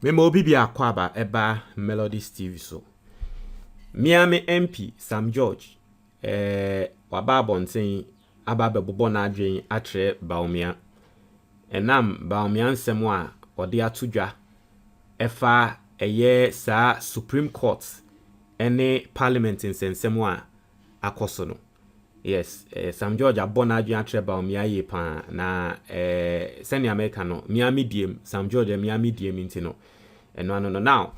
Memo bibi akwaba eba Melodies TV so. Miami MP Sam George waba bonten aba bebobo na adwen atre Bawumia. Enam Bawumia nsem a ode atodwa efa eye sa Supreme Court ene Parliament nsensem a akoso no. Yes, Sam George abona adwen atre Bawumia ye pa na seni America no Miami diem Sam George Miami diem intino. No. Now,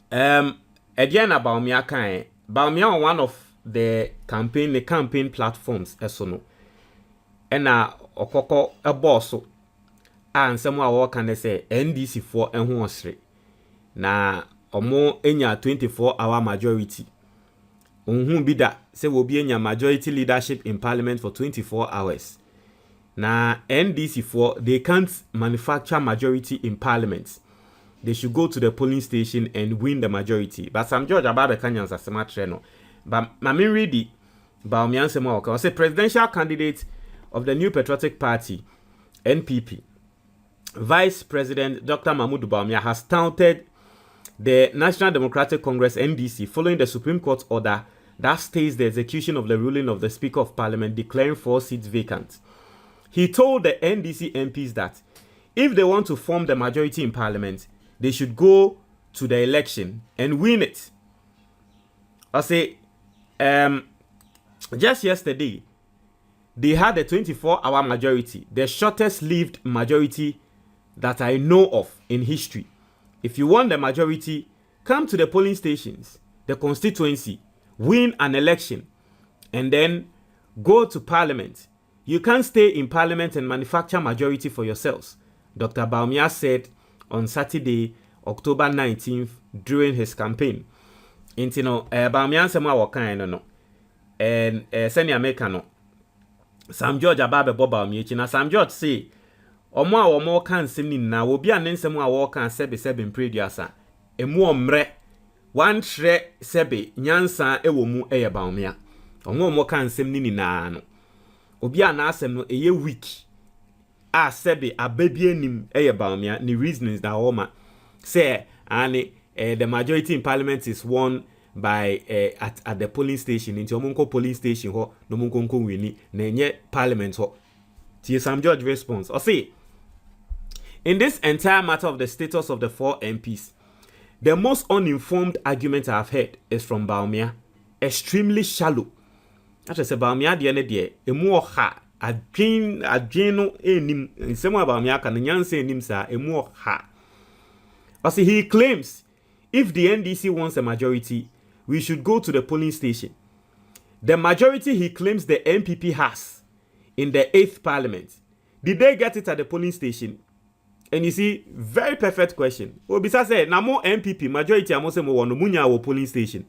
again about Bawumia kan. Bawumia on one of the campaign platforms esono. Ena okoko eboso. And someone wa kan say NDC for enho osre. Na omo enya 24-hour majority. Unhu bida say will be enya majority leadership in parliament for 24 hours. Na NDC for they can't manufacture majority in parliament. They should go to the polling station and win the majority. But Sam George Ababe Kanyans as a matreno. But Mami Reedy, Bawumia Semoka, was a presidential candidate of the New Patriotic Party, NPP. Vice President Dr. Mahmoud Bawumia has taunted the National Democratic Congress, NDC, following the Supreme Court order that stays the execution of the ruling of the Speaker of Parliament declaring 4 seats vacant. He told the NDC MPs that if they want to form the majority in Parliament, they should go to the election and win it. I say, just yesterday, they had a 24-hour majority, the shortest lived majority that I know of in history. If you want the majority, come to the polling stations, the constituency, win an election, and then go to Parliament. You can't stay in Parliament and manufacture majority for yourselves. Dr. Bawumia said on Saturday, October 19th, during his campaign. Intino, Bawumia sema wakan no. And seni America no. Sam George ababe boba Bawumia. Sam George say, omo kan semni na obi anensemu a wokan sebe mprediasa. Emu omre wan tre sebe nyansa ewo mu eye Bawumia. Omo kan semni na no. Obi anasem no eye weak. A sebe ababie nim eye Bawumia ni reasons da oma say and the majority in parliament is won by at the polling station into omunko polling station ho no munko wini na enye parliament ho. Tie Sam George response or say in this entire matter of the status of the 4 MPs, the most uninformed argument I have heard is from Bawumia, extremely shallow. That is Bawumia de ne de emu ha adwen no enim nsemo Bawumia kan nyanse enim sa emu ha. I say he claims if the NDC wants a majority, we should go to the polling station. The majority he claims the MPP has in the 8th parliament, did they get it at the polling station? And you see, very perfect question. Obisa say, na mo MPP, majority amose mo wono, munya wo polling station.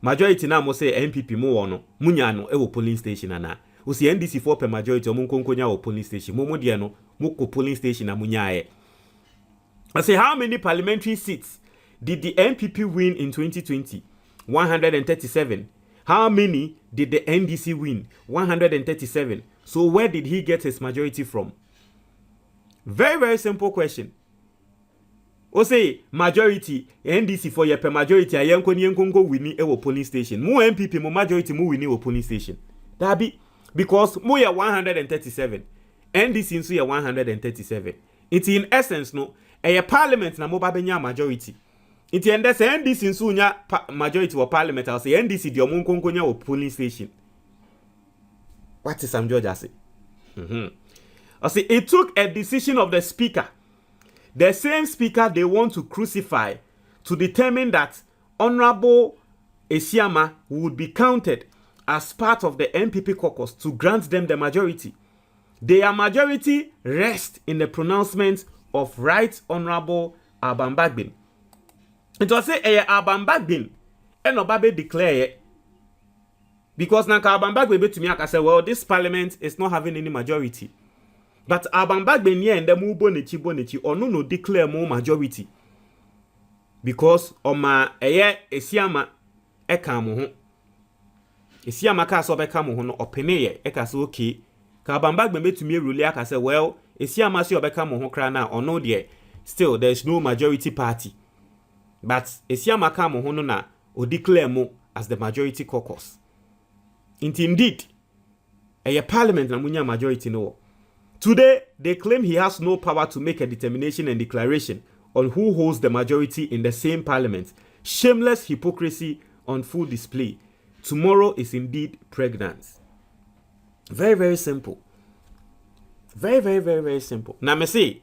Majority na mo say MPP mo wono, munya no wo polling station ana. Usi NDC for per majority omun konkonya wo polling station. Mo die no, mo ko polling station na munya e. I say, how many parliamentary seats did the MPP win in 2020? 137. How many did the NDC win? 137. So where did he get his majority from? Very, very simple question. O say majority NDC for your per majority a yenko wini ewo polling station. Mo MPP mo majority mo wini ewo polling station. That be because mo ya 137. NDC nso ya 137. It's in essence no a parliament na mo ba benya majority. It's in the NDC nso nya majority wa parliament. I say NDC di omunko nya wo polling station. What is Sam George say? I say it took a decision of the speaker, the same speaker they want to crucify, to determine that Honorable Esiama would be counted as part of the MPP caucus to grant them the majority. Their majority rests in the pronouncement of Right Honorable Abambagbin. It was say Abambagbin and Obabe declare because Nanka Abambagbin to me I say, well, this parliament is not having any majority. But Abambagbin here and the Mubonichi or no declare more majority. Because Oma Esiama Ekamu Esiama Kaso Bekamu no opene Ekaso okay. Ka Abambagbin to me rule I say, well, Esiama si Obekamu Krana or no dear. still there's no majority party. But Esiamaka Mohono na o declare mo as the majority caucus. Indeed, a parliament na munya majority no. Today, they claim he has no power to make a determination and declaration on who holds the majority in the same parliament. Shameless hypocrisy on full display. Tomorrow is indeed pregnant. Very, very simple. Very, very, very, very simple. Now, me say,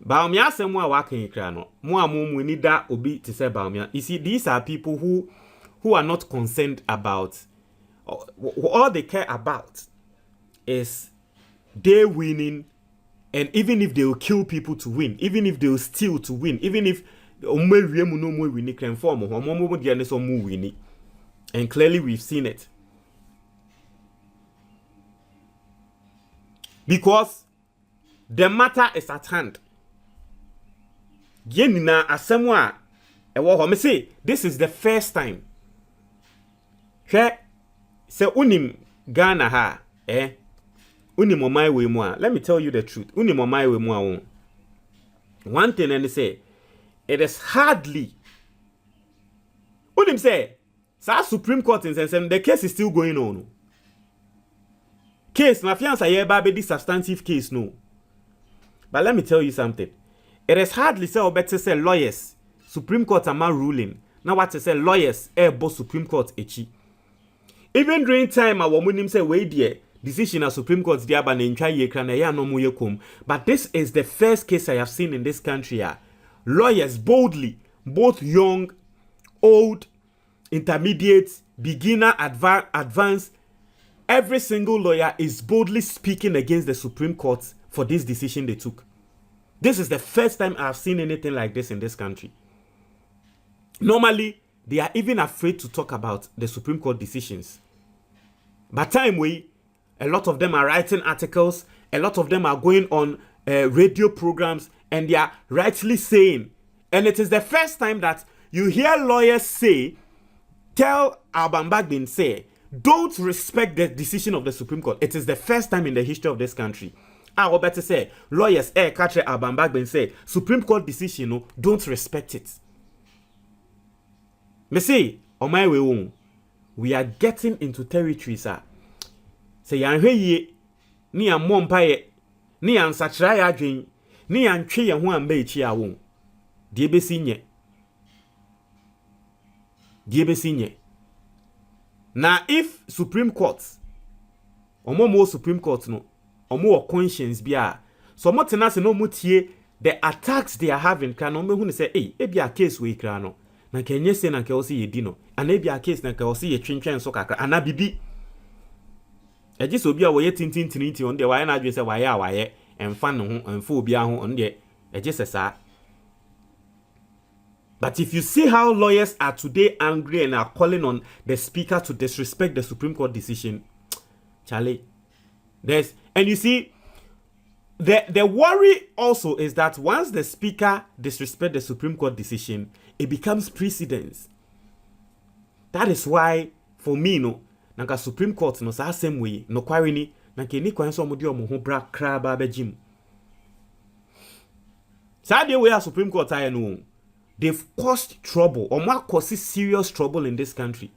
Bawumia se mwa wake ikra no. Mwa mumu ni da obi to say Bawumia. You see, these are people who are not concerned about, all they care about is they winning, and even if they will kill people to win, even if they will steal to win, even if and clearly we've seen it. Because the matter is at hand. Yenina asemwa ewo me say this is the first time. Se unim Ghana ha unim omai we mu a, let me tell you the truth. Unim omai we mu a. One thing and say it is hardly unim say sa Supreme Court in sense the case is still going on. Case na fiança ye ba be substantive case no. But let me tell you something. It is hardly say better say lawyers Supreme Court ama ruling. Now what to say lawyers boss Supreme Court echi. Even during time our munim say we there decision of Supreme Court dia ba na ntwa ye kra na ya no mo ye kom. But this is the first case I have seen in this country. Lawyers boldly, both young, old, intermediate, beginner, advanced, every single lawyer is boldly speaking against the Supreme Court for this decision they took. This is the first time I've seen anything like this in this country. Normally, they are even afraid to talk about the Supreme Court decisions. By time a lot of them are writing articles, a lot of them are going on radio programs, and they are rightly saying, and it is the first time that you hear lawyers say, tell Alban Bagbin say, don't respect the decision of the Supreme Court. It is the first time in the history of this country. I would better say, lawyers, Katre Alban Bagbin say, Supreme Court decision, no, don't respect it. Me say, on my way, we are getting into territories, sir. Say, ye, ni a mompaye, ni an sachaya dream, ni an tree and one bay chia won. Diebe sinye. Diebe sinye. Now, if Supreme Court, or more Supreme Court, no, or more conscience be so much tenase no mutie the attacks they are having can no me hu say be a case we kra no na kenye se na ke o se yedi no ana be a case na ke o se ye twentwen so kakra ana bibi eje so obi a wo ye tintintiniti on de wa na adwe se wa ye a wa ye emfa no ho emfa obi a ho on de eje se sa. But if you see how lawyers are today angry and are calling on the speaker to disrespect the Supreme Court decision, Charlie, and you see, the worry also is that once the speaker disrespects the Supreme Court decision, it becomes precedence. That is why, for me, no, nanka Supreme Court no sa same way, no kwari ni, nanka ni kwa so mudi omo ho bra kraba bejim. Sa de way Supreme Court aye no. They've caused trouble, or more causes serious trouble in this country.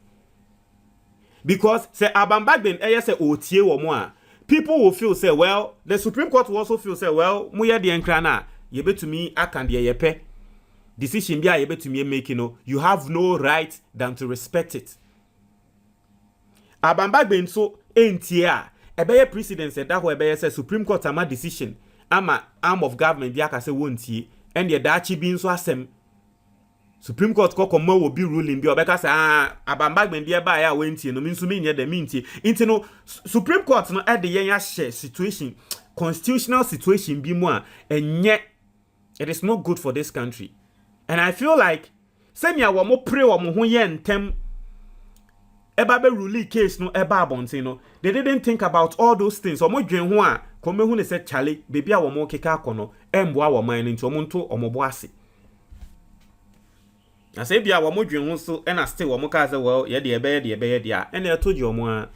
Because say Abambagben say otie wo mo a, people will feel say, well, the Supreme Court will also feel say, well, muya de enkrana, ye betumi akan de yepe. Decision bia ye betumi make, you have no right than to respect it. Abambagben so entia, ebeye precedent say that who ebeye say Supreme Court ama decision, ama arm of government bia ka say wontie, and ye dachi bi nso asem. Supreme Court kokomo will be ruling bi obeka say Abambagben bia ba ya wentie no minsu mi nye de mintie inti no Supreme Court no e de yen ya share situation, constitutional situation bi mu a enye, it is not good for this country. And I feel like senya wo mo pray wo mo ho ye ntem eba be ruling case no eba abonte no, they didn't think about all those things. Omo dwen ho a komehu ne say chale baby a wo mo keka akono emboa wo man nti omo nto omo bo ase. I say bia wo mo dwen ho so and I still wo mo ka say well ye de ebe dia and I told you omo.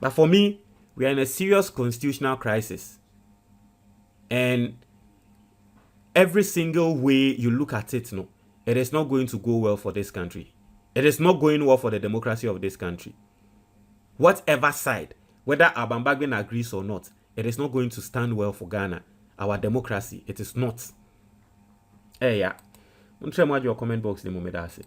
But for me, we are in a serious constitutional crisis. And every single way you look at it, no, it is not going to go well for this country. It is not going well for the democracy of this country. Whatever side, whether Abambagbin agrees or not, it is not going to stand well for Ghana. Our democracy, it is not. Hey, yeah. Your comment box, the moment I say.